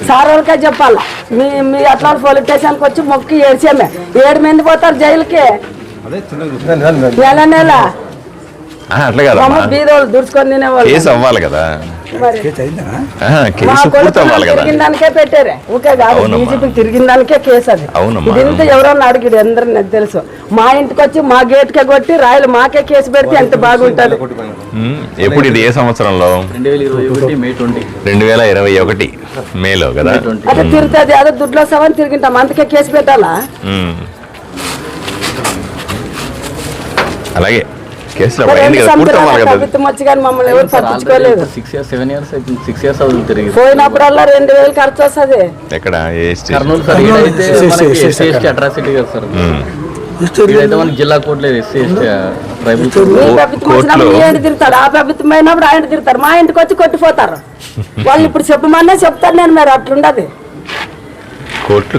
Sir వాళ్ళకే చెప్పాలి. మీ అట్లా పోలీస్ స్టేషన్కి వచ్చి మొక్కి ఏడ్చామే 7 మంది పోతారు జైలుకి నెల నెల. అట్లా కదా, బీదోళ్ళు దుడుచుకొని తినేవాళ్ళు. కేసు అవ్వాలి కదా, తిరిగిన దానికే పెట్టారే, ఊకే కాదు బీజేపీ తిరిగిన దానికే కేసు. అది ఇదంతా ఎవరన్నా అడిగిడు, అందరూ నాకు తెలుసు. మా ఇంటికి వచ్చి మా గేట్కే కొట్టి రాయలు మాకే కేసు పెడితే ఎంత బాగుంటది. ఎప్పుడు ఇది ఏ సంవత్సరంలో? 2021 మేలో కదా. అదే తిరుగుతుంది, అదే దుడ్లో సవని తిరిగింటాం, అందుకే కేసు పెట్టాలా? అలాగే ప్రభుత్వం వచ్చి కానీ మమ్మల్ని ఎవరు పట్టించుకోలేదు. పోయినప్పుడల్లా 2000 ఖర్చు వస్తుంది. ఎక్కడ జిల్లా కోర్టులో తిరుగుతాడు, ఆ ప్రభుత్వం అయినప్పుడు ఆయన తిరుగుతారు, మా ఇంటికి వచ్చి కొట్టిపోతారు వాళ్ళు. ఇప్పుడు చెప్పమన్నా చెప్తాను నేను, మరి అట్లుండదు. కోర్టు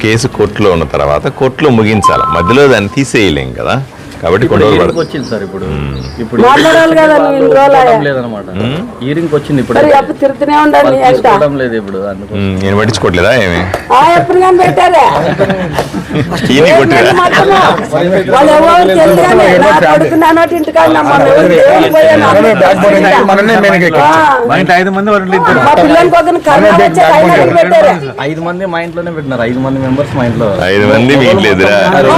కేసు కోర్టులో ఉన్న తర్వాత కోర్టులో ముగించాలి, మధ్యలో దాన్ని తీసేయలేం కదా. కాబట్టి వచ్చింది సార్, ఇప్పుడు మాట్లాడాలి కదా. హీరింగ్ వచ్చింది, ఇప్పుడు తిరుగుతూనే ఉండాలి. లేదు ఇప్పుడు నేను పట్టించుకోవట్లేదా ఏమి? ఎప్పుడు కానీ పెట్టారే మా ఇంట్లోనే పెట్టినారు. 5 మంది మెంబర్స్ మా ఇంట్లో. 5 మంది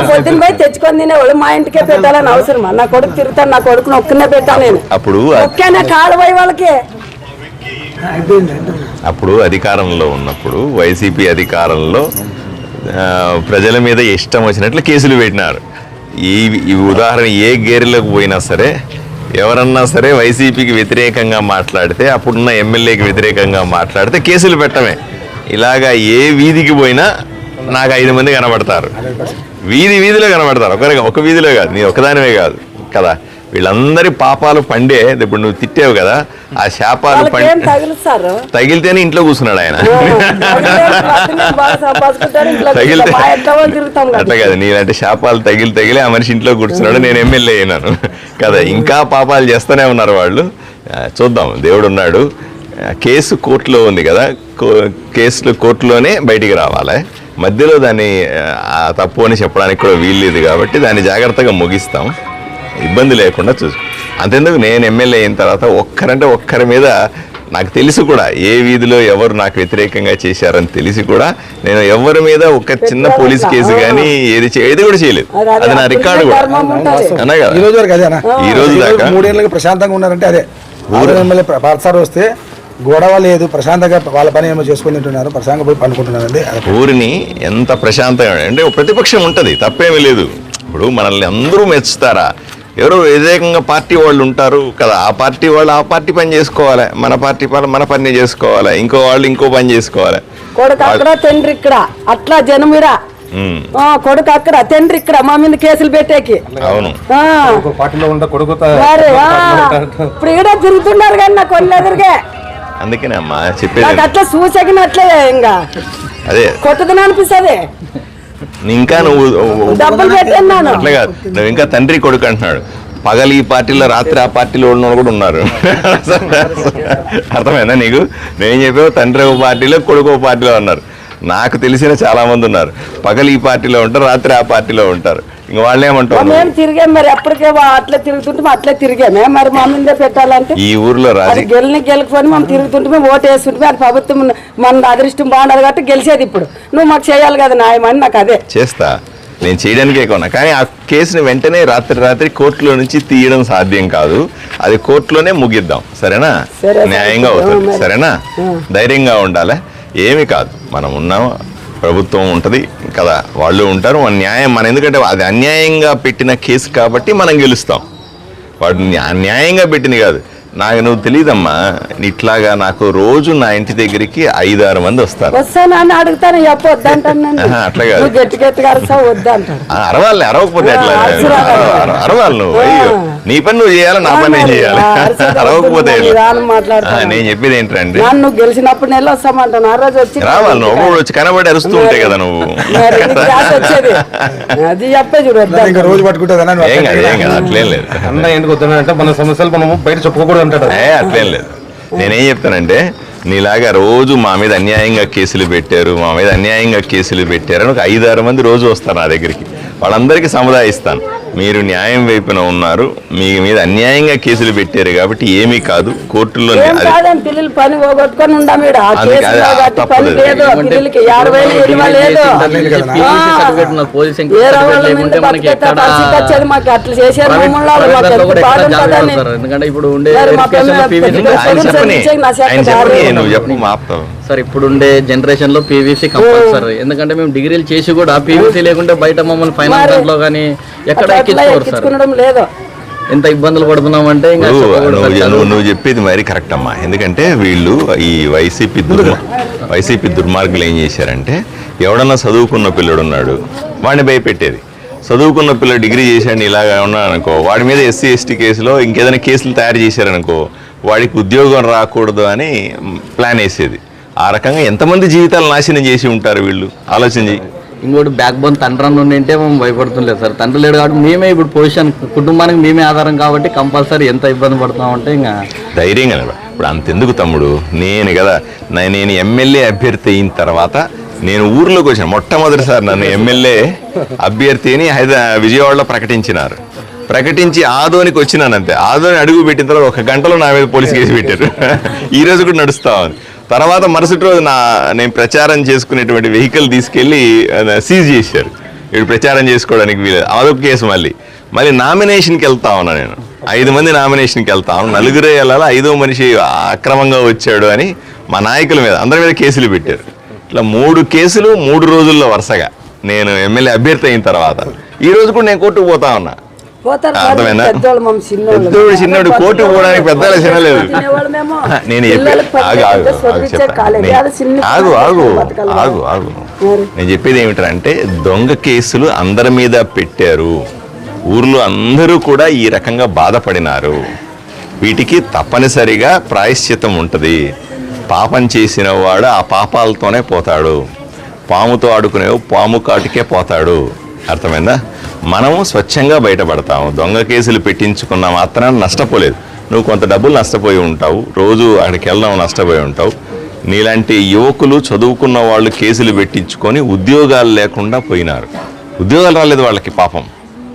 పొద్దున పోయి తెచ్చుకొని తినేవాళ్ళు, మా ఇంటికే పెట్టాలని అవసరం. నా కొడుకు తిరుగుతాను, నా కొడుకుని ఒక్కనే పెట్టాను నేను. అప్పుడు ఒక్కనే కాదు పోయి వాళ్ళకి. అప్పుడు అధికారంలో ఉన్నప్పుడు వైసీపీ అధికారంలో ప్రజల మీద ఇష్టం వచ్చినట్లు కేసులు పెట్టినారు. ఈ ఉదాహరణ ఏ గేరులోకి పోయినా సరే, ఎవరన్నా సరే వైసీపీకి వ్యతిరేకంగా మాట్లాడితే, అప్పుడున్న ఎమ్మెల్యేకి వ్యతిరేకంగా మాట్లాడితే కేసులు పెట్టమే. ఇలాగా ఏ వీధికి పోయినా నాకు 5 మంది కనబడతారు, వీధిలో కనబడతారు. ఒక వీధిలో కాదు, నీ ఒకదానివే కాదు కదా. వీళ్ళందరి పాపాలు పండే. ఇప్పుడు నువ్వు తిట్టావు కదా, ఆ శాపాలు తగిలితేనే ఇంట్లో కూర్చున్నాడు ఆయన. అట్లా కదా, నీలాంటి శాపాలు తగిలి ఆ మనిషి ఇంట్లో కూర్చున్నాడు. నేను ఎమ్మెల్యే అయినాను కదా. ఇంకా పాపాలు చేస్తూనే ఉన్నారు వాళ్ళు. చూద్దాం, దేవుడు ఉన్నాడు. కేసు కోర్టులో ఉంది కదా, కేసులు కోర్టులోనే బయటికి రావాలి. మధ్యలో దాన్ని తప్పు అని చెప్పడానికి కూడా వీల్లేదు. కాబట్టి దాన్ని జాగ్రత్తగా ముగిస్తాం, ఇబ్బంది లేకుండా అంతెందుకు. నేను ఎమ్మెల్యే అయిన తర్వాత ఒక్కరి మీద నాకు తెలిసి కూడా, ఏ వీధిలో ఎవరు నాకు వ్యతిరేకంగా చేశారని తెలిసి కూడా, నేను ఎవరి మీద ఒక చిన్న పోలీస్ కేసు కానీ ఏది కూడా చేయలేదు. అది నా రికార్డు కూడా. అనగా ఈ రోజు దాకా 3 ఏళ్ళకి ప్రశాంతంగా ఉన్నారంటే అదే ఎమ్మెల్యే పార్సార్ వస్తే గొడవ లేదు, ప్రశాంతంగా వాళ్ళ పని ఏమో చేసుకుని తింటున్నారు, ప్రశాంతంగా పోయి పండుకుంటున్నారండి. ఊరిని ఎంత ప్రశాంతంగా అంటే ప్రతిపక్షం ఉంటుంది, తప్పేమీ లేదు. ఇప్పుడు మనల్ని అందరూ మెచ్చుతారా? ఎవరో వ్యతిరేకంగా పార్టీ వాళ్ళు ఉంటారు కదా, ఆ పార్టీ వాళ్ళు ఆ పార్టీ పని చేసుకోవాలి, మన పార్టీ మన పని చేసుకోవాలి, ఇంకో వాళ్ళు ఇంకో పని చేసుకోవాలి. కొడుకు అక్కడ తండ్రి ఇక్కడ, అట్లా జనమిరా. కొడుకు అక్కడ తండ్రి ఇక్కడ, మా మీద కేసులు పెట్టేకి. అవును, ఇప్పుడు ఇక్కడ తిరుగుతున్నారు కానీ నాకు కొన్ని ఎదురుగా. అందుకనే అమ్మా చెప్పేది, అట్లా చూసగినట్లే ఇంకా అదే కొత్తదని అనిపిస్తుంది. ఇంకా నువ్వు డబ్బులు పెట్టాను అట్లా కాదు, నువ్వు ఇంకా తండ్రి కొడుకు అంటున్నాడు. పగలు ఈ పార్టీలో, రాత్రి ఆ పార్టీలో ఉన్న కూడా ఉన్నారు. అర్థమైందా నీకు? నేను చెప్పావు తండ్రి ఒక పార్టీలో, కొడుకు ఒక పార్టీలో ఉన్నారు. నాకు తెలిసిన చాలా మంది ఉన్నారు, పగలు ఈ పార్టీలో ఉంటారు, రాత్రి ఆ పార్టీలో ఉంటారు. ఇంక వాళ్ళు ఏమంటారు? మేము తిరిగాం మరి, ఎప్పటికే అట్లా తిరుగుతుంటే అట్లే తిరిగామే. మరి మా మీద పెట్టాలంటే ఈ ఊర్లో గెలుకొని మనం తిరుగుతుంటే ఓటు వేస్తుంటే అది ప్రభుత్వం మన అదృష్టం బాగుండదు కాబట్టి గెలిచేది. ఇప్పుడు నువ్వు మాకు చేయాలి కదా న్యాయమని. నాకు అదే చేస్తా, నేను చేయడానికే కొన్నా. కానీ ఆ కేసుని వెంటనే రాత్రి కోర్టులో నుంచి తీయడం సాధ్యం కాదు. అది కోర్టులోనే ముగిద్దాం, సరేనా? న్యాయంగా అవుతుంది, సరేనా? ధైర్యంగా ఉండాలి, ఏమి కాదు. మనం ఉన్నాం, ప్రభుత్వం ఉంటుంది కదా, వాళ్ళు ఉంటారు. మన న్యాయం ఎందుకంటే అది అన్యాయంగా పెట్టిన కేసు కాబట్టి మనం గెలుస్తాం. వాడు అన్యాయంగా పెట్టింది కాదు. నువ్వు తెలియదమ్మా, ఇట్లాగా నాకు రోజు నా ఇంటి దగ్గరికి 5-6 మంది వస్తారు. అట్లా కాదు, అరవాలి, అరవకపోతే ఎట్లా? అరవాలి నువ్వు. అయ్యో, నీ పని నువ్వు చేయాలి, నా పని నేను చేయాలి. అరవకపోతే నేను చెప్పేది ఏంటంటే, నువ్వు గెలిచినప్పుడు నెల వస్తామంటాను, ఆ రోజు వచ్చి రావాలి. నువ్వు ఒకప్పుడు వచ్చి కనబడి అరుస్తూ ఉంటాయి కదా నువ్వు. అది చెప్పే చూడు, రోజు పట్టుకుంటుంది. ఏం కాదు, అట్లేం లేదు. మన సమస్యలు మనం బయట చెప్పుకోకూడదు అంటాడు. అట్లేం లేదు. నేనేం చెప్తానంటే, నీలాగా రోజు మా మీద అన్యాయంగా కేసులు పెట్టారు అని ఒక 5-6 మంది రోజు వస్తారు నా దగ్గరికి. వాళ్ళందరికీ సముదాయిస్తాను, మీరు న్యాయం వైపున ఉన్నారు, మీ మీద అన్యాయంగా కేసులు పెట్టారు కాబట్టి ఏమీ కాదు, కోర్టుల్లో పిల్లలు పని పోగొట్టుకొని ఉండాం ఈడ. ఆ కేసులో గట్టి పని లేదు, పిల్లలకి 50,000 విలువ లేదు. ఏ రోజుల మీద బతికేట పరిస్థితి వచ్చేది మాకు. అట్లా చేసేది మమ్మల్ని వాళ్ళు మాకు ఎంత బాధ ఉంటుందని. మరి మా సార్ ఇప్పుడు ఉండే జనరేషన్ లో పీవీసీ కంపల్సరీ, ఎందుకంటే మేము డిగ్రీలు చేసి కూడా పీవీసీ లేకుంటే బయట మమ్మల్ని ఫైనాన్స్ దాంట్లో కానీ ఎక్కడ ఎక్కించుకోవడం లేదు. ఎంత ఇబ్బందులు పడుతున్నామంటే నువ్వు చెప్పేది మరి కరెక్ట్ అమ్మా. ఎందుకంటే వీళ్ళు ఈ వైసీపీ దుర్మార్గులు ఏం చేశారంటే, ఎవడన్నా చదువుకున్న పిల్లడు ఉన్నాడు వాడిని భయపెట్టేది. చదువుకున్న పిల్లడు డిగ్రీ చేశాడు ఇలాగా ఉన్నాడు అనుకో, వాడి మీద ఎస్సీ ఎస్టీ కేసులో ఇంకేదైనా కేసులు తయారు చేశారనుకో, వాడికి ఉద్యోగం రాకూడదు అని ప్లాన్ వేసేది. ఆ రకంగా ఎంతమంది జీవితాలు నాశనం చేసి ఉంటారు వీళ్ళు, ఆలోచన చేయి. ఇంకోటి బ్యాక్ బోన్ తండ్రి ఉండింటే మేము భయపడుతుండలేదు సార్. తండ్రి లేడు కాబట్టి మేమే ఇప్పుడు పొజిషన్, కుటుంబానికి మేమే ఆధారం కాబట్టి కంపల్సరీ ఎంత ఇబ్బంది పడుతున్నామంటే ఇంకా ధైర్యంగా. ఇప్పుడు అంతెందుకు తమ్ముడు, నేను ఎమ్మెల్యే అభ్యర్థి అయిన తర్వాత నేను ఊర్లోకి వచ్చాను. మొట్టమొదటిసారి నన్ను ఎమ్మెల్యే అభ్యర్థి అని విజయవాడలో ప్రకటించి ఆదోనికి వచ్చినాను అంతే. ఆదోని అడుగు పెట్టిన తర్వాత 1 గంటలో నా మీద పోలీసు కేసు పెట్టారు. ఈ రోజు కూడా నడుస్తా ఉంది. తర్వాత మరుసటి రోజు నేను ప్రచారం చేసుకునేటువంటి వెహికల్ తీసుకెళ్ళి సీజ్ చేశారు. ఇప్పుడు ప్రచారం చేసుకోవడానికి వీలేదు, అదొక కేసు. మళ్ళీ నామినేషన్కి వెళ్తా ఉన్నా నేను. 5 మంది నామినేషన్కి వెళ్తా ఉన్నా, 4 వెళ్ళాలా, 5వ మనిషి అక్రమంగా వచ్చాడు అని మా నాయకుల మీద అందరి మీద కేసులు పెట్టారు. ఇట్లా 3 కేసులు 3 రోజుల్లో వరుసగా నేను ఎమ్మెల్యే అభ్యర్థి అయిన తర్వాత. ఈ రోజు కూడా నేను కోర్టుకు పోతా ఉన్నా. అర్థమైందా? పెద్దోడు చిన్నోడు కోర్టుకు పోవడానికి పెద్దల చిన్నలేదు. నేను నేను చెప్పేది ఏమిటంటే, దొంగ కేసులు అందరి మీద పెట్టారు, ఊర్లో అందరూ కూడా ఈ రకంగా బాధపడినారు. వీటికి తప్పనిసరిగా ప్రాయశ్చిత్తం ఉంటుంది. పాపం చేసిన వాడు ఆ పాపాలతోనే పోతాడు. పాముతో ఆడుకునేవు పాము కాటికే పోతాడు. అర్థమైందా? మనము స్వచ్ఛంగా బయటపడతాము. దొంగ కేసులు పెట్టించుకున్న మాత్రాన నష్టపోలేదు. నువ్వు కొంత డబ్బులు నష్టపోయి ఉంటావు, రోజు అక్కడికి వెళ్ళడం నష్టపోయి ఉంటావు. నీలాంటి యువకులు, చదువుకున్న వాళ్ళు కేసులు పెట్టించుకొని ఉద్యోగాలు లేకుండా పోయినారు. ఉద్యోగాలు రాలేదు వాళ్ళకి పాపం.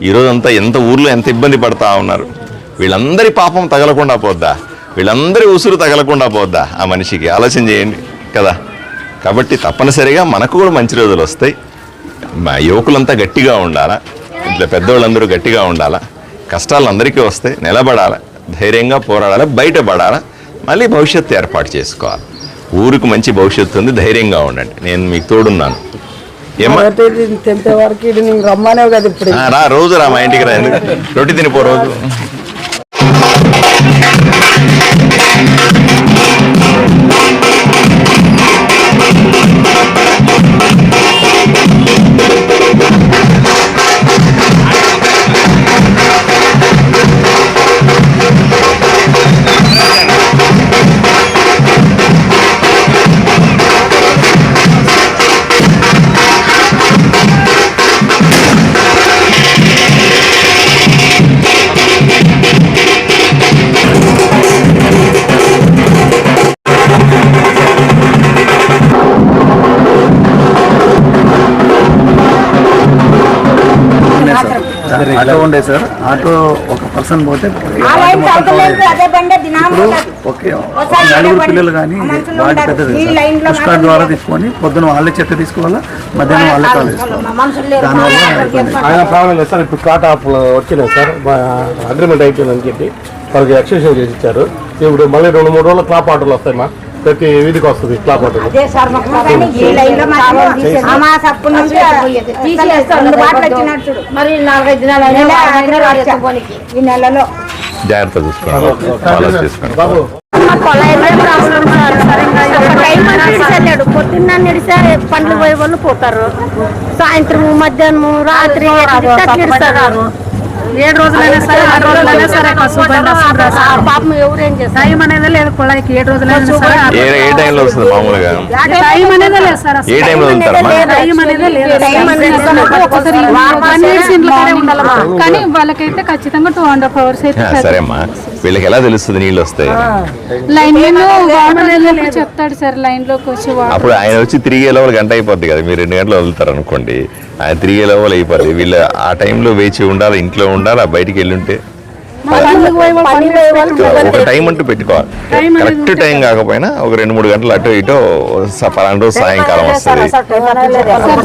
ఈరోజంతా ఊర్లో ఎంత ఇబ్బంది పడతా ఉన్నారు. వీళ్ళందరి పాపం తగలకుండా పోద్దా? వీళ్ళందరి ఉసురు తగలకుండా పోద్దా ఆ మనిషికి? ఆలోచన చేయండి కదా. కాబట్టి తప్పనిసరిగా మనకు కూడా మంచి రోజులు వస్తాయి. మా యువకులంతా గట్టిగా ఉండాలా, ఇట్లా పెద్దవాళ్ళందరూ గట్టిగా ఉండాలా. కష్టాలు అందరికీ వస్తాయి, నిలబడాలా, ధైర్యంగా పోరాడాలి, బయటపడాలా, మళ్ళీ భవిష్యత్తు ఏర్పాటు చేసుకోవాలి. ఊరికి మంచి భవిష్యత్తు ఉంది, ధైర్యంగా ఉండండి. నేను మీకు తోడున్నాను. రోజు రా మా ఇంటికి రా, రొట్టి తినిపో రోజు. ఆటో ఉండే సార్, ఆటో ఒక పర్సన్ పోతే ఓకే, 4 పిల్లలు కానీ వాటి పెద్దది పుష్ కార్డ్ ద్వారా తీసుకొని పొద్దున వాళ్ళే చెత్త తీసుకోవాలా, మధ్యాహ్నం వాళ్ళే కాల్ చేసుకోవాలి. ఆయన ప్రాబ్లం లేదు సార్. ఇప్పుడు కాట్ ఆఫ్ వచ్చినాయి సార్, అగ్రిమెంట్ అయిపోయిందని చెప్పి వాళ్ళకి ఎక్స్టెన్షన్ చేసి ఇచ్చారు. ఇప్పుడు మళ్ళీ 2-3 రోజులు క్లాప్ ఆటోలు వస్తాయి. మా ప్రతి వీధికి వస్తుంది క్లాప్ ఆటోలు. జాగ్రత్త చూసుకోండి బాబు. పొద్దున్న నిడిసే పండ్లు పోయే వాళ్ళు పోతారు, సాయంత్రం మధ్యాహ్నం రాత్రి నిడుస్తారు. 7 రోజులైనా సరే 6 రోజులైనా సరే పాపం ఎవరేం చేస్తారు? టైం అనేది లేదు కుళాయికి. 7 రోజులైనా సరే ఏ టైంలో వస్తుంది మామూలుగా? టైం అనేది లేదు సార్. ఏ టైంలో టైం అనేది లేదు. కానీ వాళ్ళకైతే ఖచ్చితంగా 2.5 hours అయితే సరేమ్మా. వీళ్ళకి ఎలా తెలుస్తుంది నీళ్ళు వస్తాయి? లైన్ చెప్తాడు సార్, లైన్ లోకి వచ్చి అప్పుడు ఆయన వచ్చి తిరిగే లోపల గంట అయిపోద్ది కదా, మీరు 2 గంటలు వదులుతారు అనుకోండి, ఆయన తిరిగే లోపల అయిపోద్ది. వీళ్ళు ఆ టైంలో వేచి ఉండాలి, ఇంట్లో ఉండాలి, ఆ బయటికి వెళ్ళి ఉంటే ఒక టైం అంటూ పెట్టుకోవాలి. కరెక్ట్ టైం కాకపోయినా ఒక 2-3 గంటలు అటు ఇటు పలానా రోజు సాయంకాలం వస్తుంది.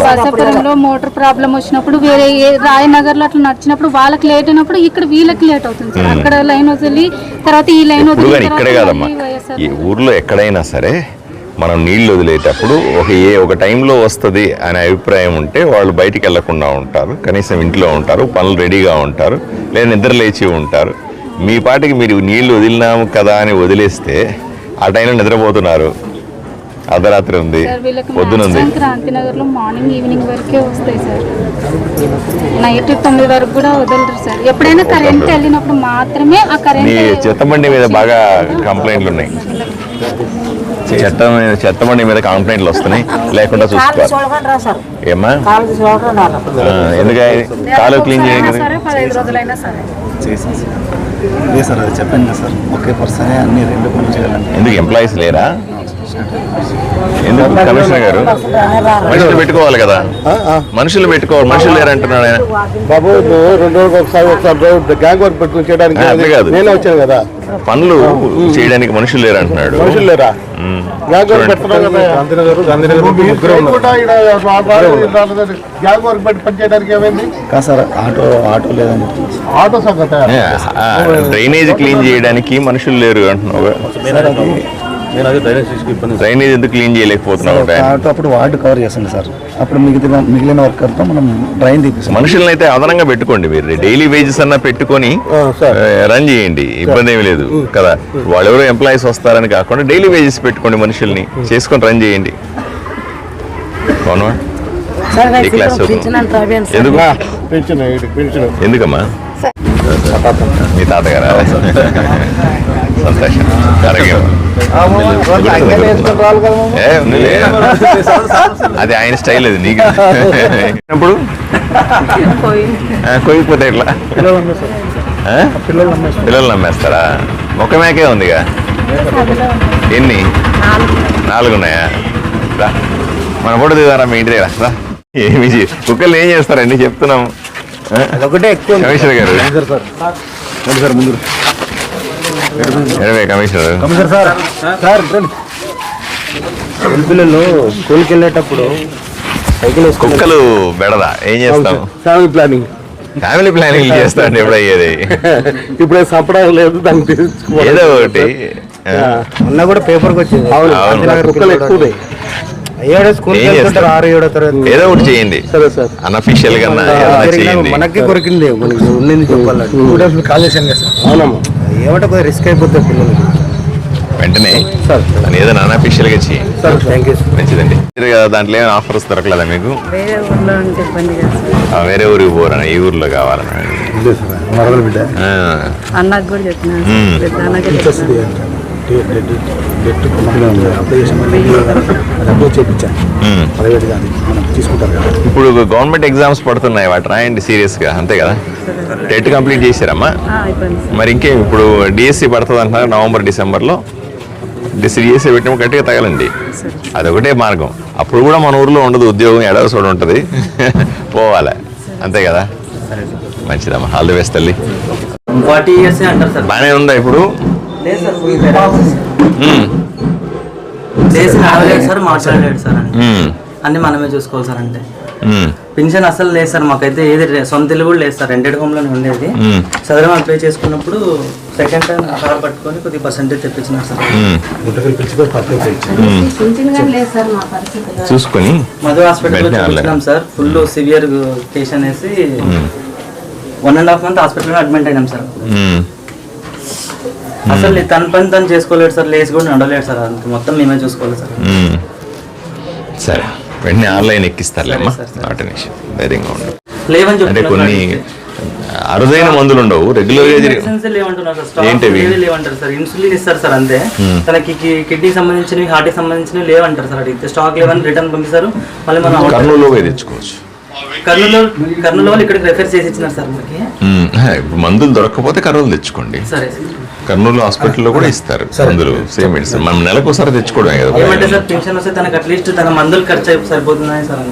బసాపురంలో మోటార్ ప్రాబ్లం వచ్చినప్పుడు వేరే రాయనగర్ లో అట్లా నడిచినప్పుడు వాళ్ళకి లేట్ అయినప్పుడు ఇక్కడ వీళ్ళకి లేట్ అవుతుంది సార్. అక్కడ లైన్ వదిలి తర్వాత ఈ లైన్ వదిలి ఇక్కడే కాదమ్మా, ఈ ఊర్లో ఎక్కడైనా సరే మనం నీళ్లు వదిలేటప్పుడు ఒక టైంలో వస్తుంది అనే అభిప్రాయం ఉంటే వాళ్ళు బయటికి వెళ్లకుండా ఉంటారు, కనీసం ఇంట్లో ఉంటారు, పనులు రెడీగా ఉంటారు, లేదా నిద్ర లేచి ఉంటారు. మీ పాటికి మీరు నీళ్లు వదిలినాము కదా అని వదిలేస్తే ఆ టైంలో నిద్రపోతున్నారు, అర్ధరాత్రి ఉంది, పొద్దునుంది. క్రాంతినగర్ లో మార్నింగ్ ఈవినింగ్ వరకే వస్తాయి సార్, నైట్ 9 వరకు కూడా వదలరు సార్. ఎప్పుడైనా కరెంట్ వెళ్ళినప్పుడు మాత్రమే ఆ కరెంట్. చెత్తబండి మీద బాగా కంప్లైంట్లు ఉన్నాయి, చెత్తబండి మీద కంప్లైంట్లు వస్తున్నాయి, లేకుండా చూసుకోవాలి. ఏమ్మా ఎందుకంటే కాలు క్లీన్ చేయడం 15 రోజులైనా సరే ఇదే సార్, అది చెప్పండి సార్, ఒకే పర్సనే అన్ని 2 పనులు చేయాలంటే. ఎందుకు ఎంప్లాయీస్ లేరా? ఎందుకు కమిషనర్ గారు మనుషులు పెట్టుకోవాలి కదా, మనుషులు పెట్టుకోవాలి, మనుషులు లేరంటున్నాడు ఆయన. బాబు 2 రోజులకు ఒకసారి గ్యాంగ్ వర్క్ పెట్టుకుని చేయడానికి అదే కాదు, నేనే వచ్చాను కదా, పనులు చేయడానికి మనుషులు లేరంటున్నాడు. మనుషులు లేరా? గ్యాంగ్ వర్క్ పెడుతున్నాం కదా, గ్యాంగ్ వర్క్ పెట్టి పని చేయడానికి ఏమైంది? కాదు సార్, ఆటో లేదని. ఆటో సంగతి డ్రైనేజ్ క్లీన్ చేయడానికి మనుషులు లేరు అంటున్నావు. డ్రైనేజ్ ఎందుకు క్లీన్ చేయలేకపోతున్నావు? అప్పుడు వార్డు కవర్ చేస్తుంది సార్, అప్పుడు మిగిలిన వర్కర్తో మనం డ్రైన్ తీపిస్తాం. మనుషులను అయితే అదనంగా పెట్టుకోండి, మీరు డైలీ వేజెస్ అన్నా పెట్టుకొని రన్ చేయండి, ఇబ్బంది ఏమి లేదు కదా. వాళ్ళు ఎవరో ఎంప్లాయీస్ వస్తారని కాకుండా డైలీ వేజెస్ పెట్టుకోండి, మనుషుల్ని చేసుకొని రన్ చేయండి. ఎందుకమ్మా? మీ తాతగారా? సంతోషం. అది ఆయన స్టైల్, అది నీకు ఇప్పుడు కొయ్యిపోతే ఎట్లా? పిల్లలు నమ్మేస్తారా? ఒక మేకే ఉందిగా, ఎన్ని? 4 ఉన్నాయా? రా మన ఫోటో దిగారా మీ ఇంటి దగ్గర? ఏమి కుక్కలు ఏం చేస్తారండి చెప్తున్నాం. కమిషనర్ గారు ముందు కమిషనర్ సార్ పిల్లలు స్కూల్కి వెళ్ళేటప్పుడు కుక్కలు బెడదా ఏం చేస్తాం? ఫ్యామిలీ ప్లానింగ్ చేస్తాండి. ఎప్పుడు అయ్యేది? ఇప్పుడు సంపడం లేదు, దానికి ఏదో ఒకటి. మొన్న కూడా పేపర్కి వచ్చింది, కుక్కలు ఎక్కువ ఏదో ఒకటి చేయండి, అన్అఫీషియల్ గా చేయండి. మనకి కొరికింది, మనకి ఉన్నది చెప్పాలి. కాల్ చేశాను కదా సార్, అవునమ్మా, ఏమంటే కొద్దిగా రిస్క్ అయిపోతుంది పిల్లలకి. వెంటనే ఏదైనా అన్అఫీషియల్ గా చేయండి. మంచిదండి. దాంట్లో ఏమైనా ఆఫర్స్ దొరకలేదా మీకు? వేరే ఊరికి పోరా, ఈ ఊర్లో కావాలన్నా అన్నకు కూడా చెప్తున్నాను. ఇప్పుడు గవర్నమెంట్ ఎగ్జామ్స్ పడుతున్నాయి, వాటి రాయండి సీరియస్ గా, అంతే కదా. టెట్ కంప్లీట్ చేశారమ్మా? మరి ఇంకేం, ఇప్పుడు డిఎస్సి పడుతుంది అంటున్నారు నవంబర్ డిసెంబర్లో. డిఎస్సి పెట్టినప్పుడు గట్టిగా తగలండి, అదొకటే మార్గం. అప్పుడు కూడా మన ఊర్లో ఉండదు ఉద్యోగం, ఎడవ చోట ఉంటుంది, పోవాలి, అంతే కదా. మంచిదమ్మా, ఆల్ ది బెస్ట్ తల్లి. 40 years అంటారు సార్. బాగానే ఉందా ఇప్పుడు? సార్ మాట్లాడలేడు సార్, అన్ని మనమే చూసుకోవాలి సార్. అంటే పింఛన్ అసలు లేదు సార్ మాకైతే, ఏది సొంత ఇల్లు కూడా లేదు సార్, రెంటెడ్ హోమ్ లోనే ఉండేది. చదరం అప్లై చేసుకున్నప్పుడు సెకండ్ టైం ఆధార్ పట్టుకొని కొద్దిగా పర్సెంటేజ్ తెప్పించినారు సార్. చూసుకొని మధు హాస్పిటల్ చూపించినాం సార్, ఫుల్ సివియర్ కేసు అనేసి 1.5 month హాస్పిటల్లో అడ్మిట్ అయినాం సార్. అసలు తన పని తను చేసుకోలేడు సార్, లేచి కూడా నడవలేడు సార్, అంత మొత్తం మేమే చూసుకోవాలి సార్. సరే, వెంటనే ఆన్లైన్ ఎక్కిస్తారులేమ్మా, ధైర్యంగా ఉండవు. లేవని అంటే కొన్ని అరుదైన మందులు ఉండవు, రెగ్యులర్ ఏంటివి లేవంటారు సార్. ఇన్సులిన్ ఇస్తారు సార్ అంతే, తనకి కిడ్నీకి సంబంధించినవి, హార్ట్కి సంబంధించినవి లేవంటారు సార్. అడిగితే స్టాక్ లేవని రిటర్న్ పంపిస్తారు. మళ్ళీ మనం కర్నూలులో తెచ్చుకోవచ్చు. కర్నూలు వాళ్ళు ఇక్కడికి రెఫర్ చేసి ఇచ్చినారు సార్ మనకి. మందులు దొరకకపోతే కర్నూలు తెచ్చుకోండి. సరే, కర్నూలు హాస్పిటల్లో కూడా ఇస్తారు మందులు, సేమ్ మెడిసిన్. మనం నెలకు ఒకసారి తెచ్చుకోవడమే కదా. ఏమంటే సార్ పెన్షన్ వస్తే తనకు అట్లీస్ట్ తన మందులు ఖర్చు సరిపోతున్నాయి సార్.